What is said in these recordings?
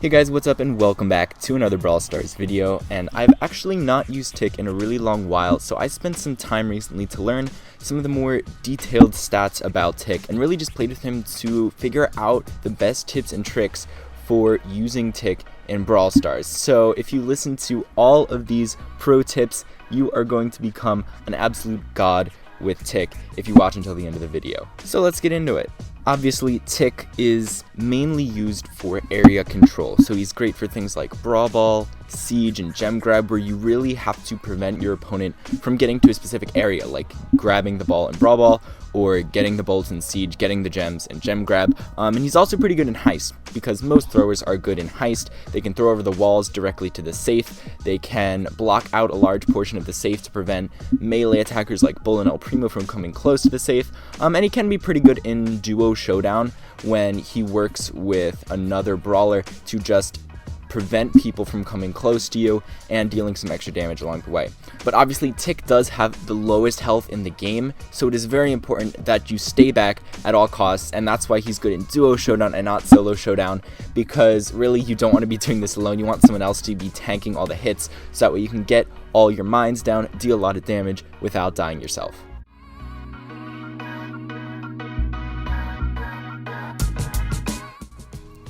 Hey guys, what's up and welcome back to another Brawl Stars video, and I've actually not used Tick in a really long while, so I spent some time recently to learn some of the more detailed stats about Tick and really just played with him to figure out the best tips and tricks for using Tick in Brawl Stars. So if you listen to all of these pro tips, you are going to become an absolute god with Tick if you watch until the end of the video. So let's get into it. Obviously, Tick is mainly used for area control, so he's great for things like Brawl Ball, Siege, and Gem Grab, where you really have to prevent your opponent from getting to a specific area, like grabbing the ball in Brawl Ball, or getting the bolts in Siege, getting the gems in Gem Grab. And he's also pretty good in Heist, because most throwers are good in Heist. They can throw over the walls directly to the safe, they can block out a large portion of the safe to prevent melee attackers like Bull and El Primo from coming close to the safe, and he can be pretty good in Duo Showdown when he works with another brawler to just prevent people from coming close to you and dealing some extra damage along the way. But obviously Tick does have the lowest health in the game, so it is very important that you stay back at all costs, and that's why he's good in Duo Showdown and not Solo Showdown, because really you don't want to be doing this alone. You want someone else to be tanking all the hits, so that way you can get all your mines down, deal a lot of damage without dying yourself.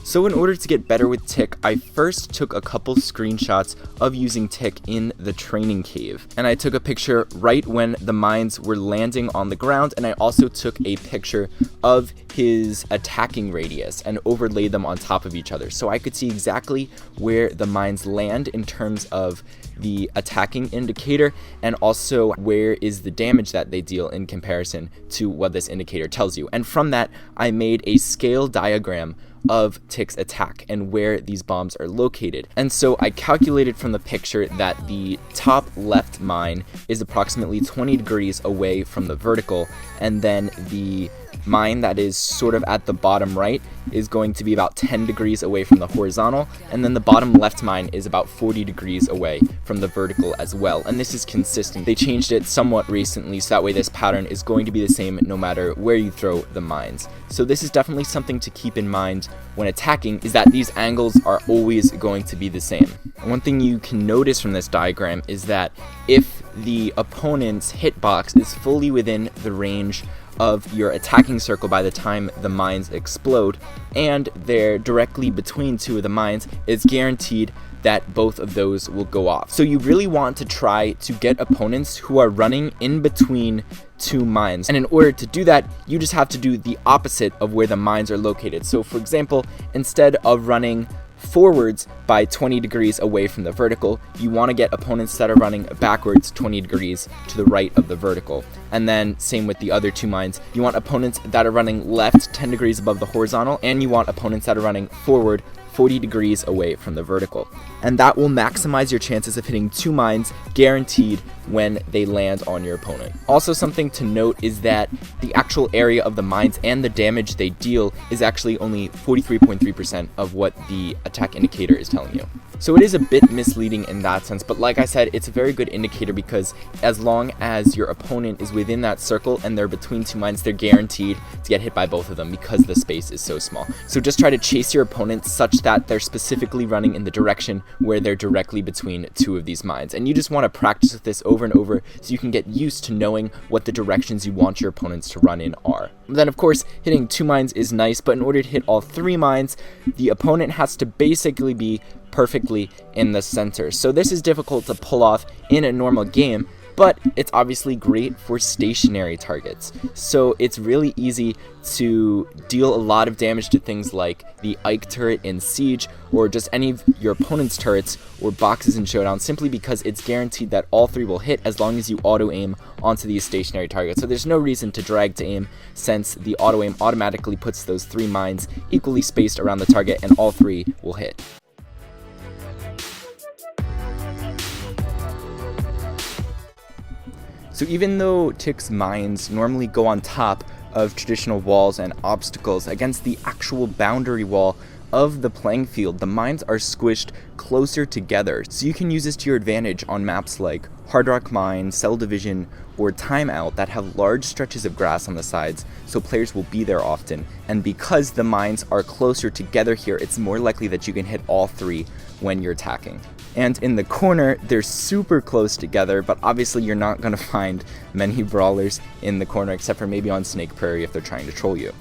So in order to get better with Tick, I first took a couple screenshots of using Tick in the training cave. And I took a picture right when the mines were landing on the ground, and I also took a picture of his attacking radius and overlaid them on top of each other, so I could see exactly where the mines land in terms of the attacking indicator, and also where is the damage that they deal in comparison to what this indicator tells you. And from that, I made a scale diagram of Tick's attack and where these bombs are located. And so I calculated from the picture that the top left mine is approximately 20 degrees away from the vertical, and then the mine that is sort of at the bottom right is going to be about 10 degrees away from the horizontal, and then the bottom left mine is about 40 degrees away from the vertical as well. And this is consistent. They changed it somewhat recently, so that way this pattern is going to be the same no matter where you throw the mines. So this is definitely something to keep in mind when attacking, is that these angles are always going to be the same. One thing you can notice from this diagram is that if the opponent's hitbox is fully within the range of your attacking circle by the time the mines explode, and they're directly between two of the mines, it's guaranteed that both of those will go off. So you really want to try to get opponents who are running in between two mines, and in order to do that, you just have to do the opposite of where the mines are located. So for example, instead of running forwards by 20 degrees away from the vertical, you want to get opponents that are running backwards 20 degrees to the right of the vertical. And then same with the other two mines, you want opponents that are running left 10 degrees above the horizontal, and you want opponents that are running forward 40 degrees away from the vertical. And that will maximize your chances of hitting two mines guaranteed when they land on your opponent. Also, something to note is that the actual area of the mines and the damage they deal is actually only 43.3% of what the attack indicator is telling you. So it is a bit misleading in that sense, but like I said, it's a very good indicator, because as long as your opponent is within that circle and they're between two mines, they're guaranteed to get hit by both of them because the space is so small. So just try to chase your opponents such that they're specifically running in the direction where they're directly between two of these mines. And you just want to practice with this over and over so you can get used to knowing what the directions you want your opponents to run in are. Then of course, hitting two mines is nice, but in order to hit all three mines, the opponent has to basically be perfectly in the center. So this is difficult to pull off in a normal game, but it's obviously great for stationary targets. So it's really easy to deal a lot of damage to things like the Ike turret in Siege, or just any of your opponent's turrets or boxes in Showdown, simply because it's guaranteed that all three will hit as long as you auto-aim onto these stationary targets. So there's no reason to drag to aim, since the auto-aim automatically puts those three mines equally spaced around the target, and all three will hit. So even though Tick's mines normally go on top of traditional walls and obstacles, against the actual boundary wall of the playing field, the mines are squished closer together, so you can use this to your advantage on maps like Hard Rock Mine, Cell Division, or Timeout that have large stretches of grass on the sides, so players will be there often. And because the mines are closer together here, it's more likely that you can hit all three when you're attacking. And in the corner, they're super close together, but obviously you're not going to find many brawlers in the corner except for maybe on Snake Prairie if they're trying to troll you.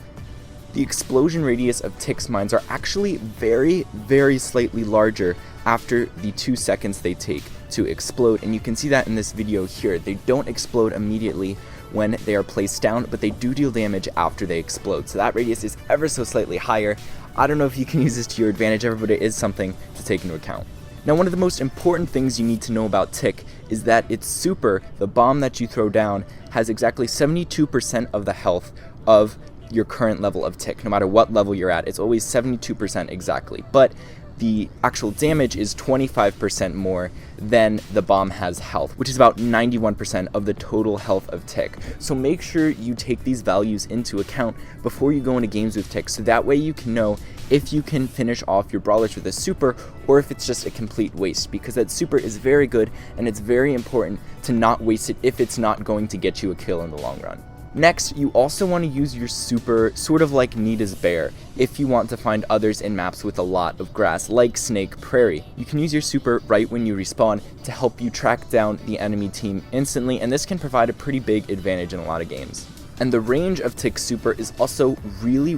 The explosion radius of Tick's mines are actually very slightly larger after the 2 seconds they take to explode, and you can see that in this video here. They don't explode immediately when they are placed down, but they do deal damage after they explode, so that radius is ever so slightly higher. I don't know if you can use this to your advantage ever, but it is something to take into account. Now, one of the most important things you need to know about Tick is that its super, the bomb that you throw down, has exactly 72% of the health of your current level of Tick. No matter what level you're at, it's always 72% exactly, but the actual damage is 25% more than the bomb has health, which is about 91% of the total health of Tick. So make sure you take these values into account before you go into games with Tick, so that way you can know if you can finish off your brawlers with a super or if it's just a complete waste, because that super is very good and it's very important to not waste it if it's not going to get you a kill in the long run. Next, you also want to use your super sort of like Nita's Bear if you want to find others in maps with a lot of grass, like Snake Prairie. You can use your super right when you respawn to help you track down the enemy team instantly, and this can provide a pretty big advantage in a lot of games. And the range of Tick's super is also really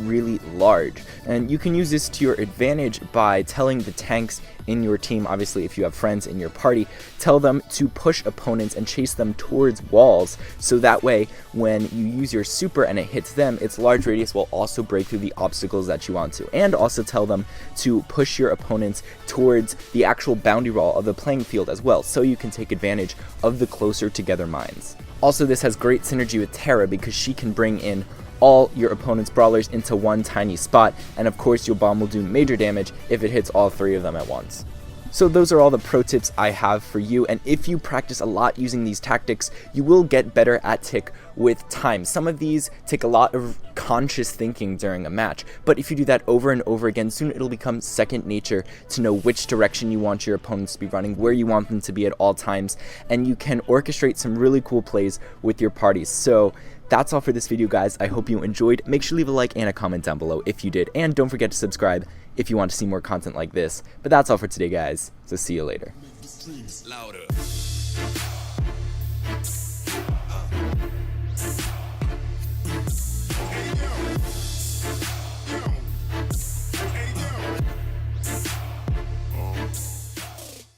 large, and you can use this to your advantage by telling the tanks in your team, obviously if you have friends in your party, tell them to push opponents and chase them towards walls, so that way when you use your super and it hits them, its large radius will also break through the obstacles that you want to. And also tell them to push your opponents towards the actual boundary wall of the playing field as well, so you can take advantage of the closer together mines. Also, this has great synergy with Tara because she can bring in all your opponent's brawlers into one tiny spot, and of course your bomb will do major damage if it hits all three of them at once. So those are all the pro tips I have for you, and if you practice a lot using these tactics, you will get better at Tick with time. Some of these take a lot of conscious thinking during a match, but if you do that over and over again, soon it'll become second nature to know which direction you want your opponents to be running, where you want them to be at all times, and you can orchestrate some really cool plays with your parties. So that's all for this video, guys. I hope you enjoyed. Make sure to leave a like and a comment down below if you did, and don't forget to subscribe if you want to see more content like this. But that's all for today, guys, so see you later.